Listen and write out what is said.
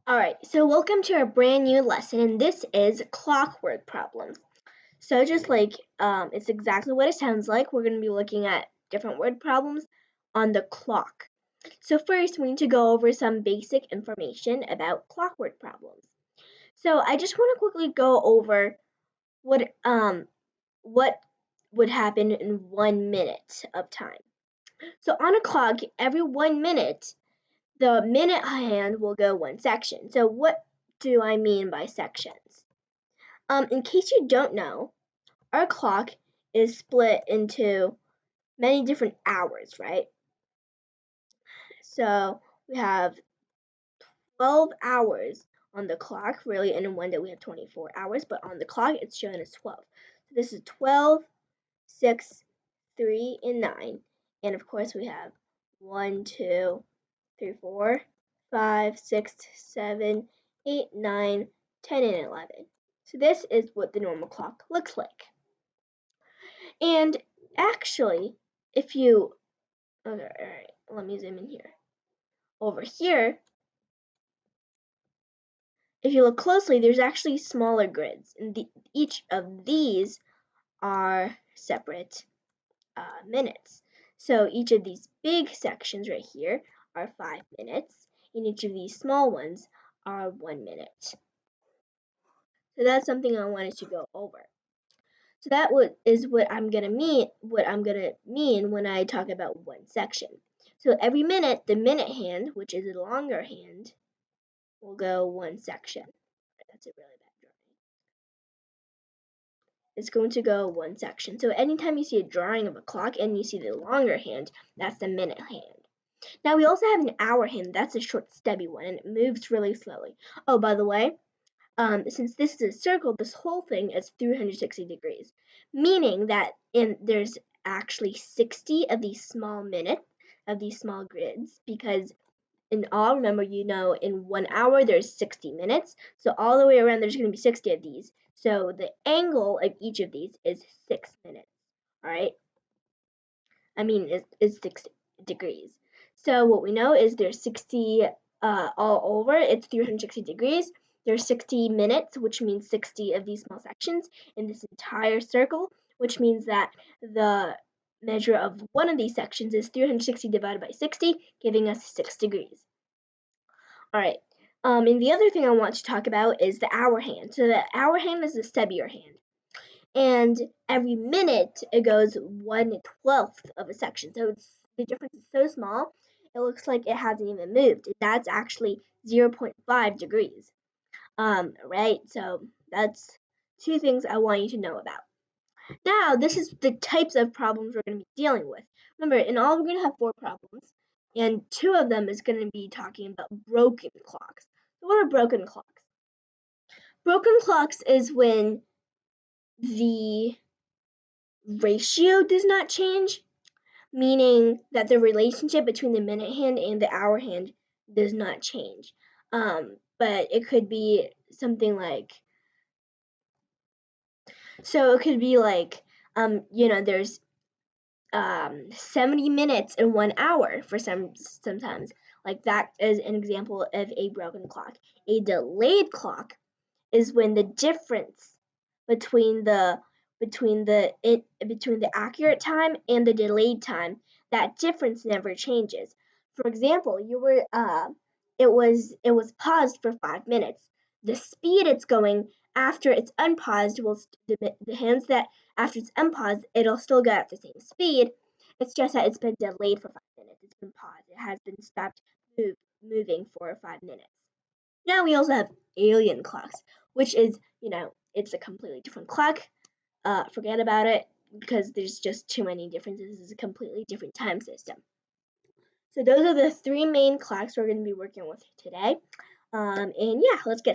Alright, so welcome to our brand new lesson, and this is clockwork problems. So just like it's exactly what it sounds like, we're going to be looking at different word problems on the clock. So first, we need to go over some basic information about clockwork problems. So I just want to quickly go over what would happen in 1 minute of time. So on a clock, every 1 minute, the minute hand will go one section. So what do I mean by sections? In case you don't know, our clock is split into many different hours, right? So we have 12 hours on the clock. Really, in one day we have 24 hours, but on the clock it's shown as 12. So this is 12, 6, 3, and 9. And of course we have 1, 2, 3, 4, 5, 6, 7, 8, 9, 10, and 11. So this is what the normal clock looks like. And actually, if you, okay, all right, let me zoom in here. Over here, if you look closely, there's actually smaller grids, and each of these are separate minutes. So each of these big sections right here are 5 minutes, and each of these small ones are 1 minute. So that's something I wanted to go over. So that is what I'm gonna mean when I talk about one section. So every minute, the minute hand, which is the longer hand, will go one section. That's a really bad drawing. It's going to go one section. So anytime you see a drawing of a clock and you see the longer hand, that's the minute hand. Now we also have an hour hand. That's a short, stubby one, and it moves really slowly. Oh, by the way, since this is a circle, this whole thing is 360 degrees, meaning that there's actually 60 of these small grids, because in all, remember, in 1 hour there's 60 minutes, so all the way around there's going to be 60 of these. So the angle of each of these is 6 minutes. All right, is 6 degrees. So what we know is there's 60 all over. It's 360 degrees. There's 60 minutes, which means 60 of these small sections in this entire circle, which means that the measure of one of these sections is 360 divided by 60, giving us 6 degrees. All right. And the other thing I want to talk about is the hour hand. So the hour hand is the stubbier hand. And every minute it goes 1/12 of a section. So the difference is so small, it looks like it hasn't even moved. That's actually 0.5 degrees. Right? So that's two things I want you to know about. Now, this is the types of problems we're going to be dealing with. Remember, in all, we're going to have 4 problems, and 2 of them is going to be talking about broken clocks. So what are broken clocks? Broken clocks is when the ratio does not change, meaning that the relationship between the minute hand and the hour hand does not change. But it could be something like, so it could be like, there's 70 minutes in 1 hour for sometimes. Like that is an example of a broken clock. A delayed clock is when the difference between the accurate time and the delayed time, that difference never changes. For example, it was paused for 5 minutes. The speed it's going after it's unpaused the hands that after it's unpaused, it'll still go at the same speed. It's just that it's been delayed for 5 minutes. It's been paused. It has been stopped moving for 5 minutes. Now we also have alien clocks, which is, it's a completely different clock. Forget about it, because there's just too many differences. It's a completely different time system. So those are the 3 main clocks we're going to be working with today. And yeah, let's get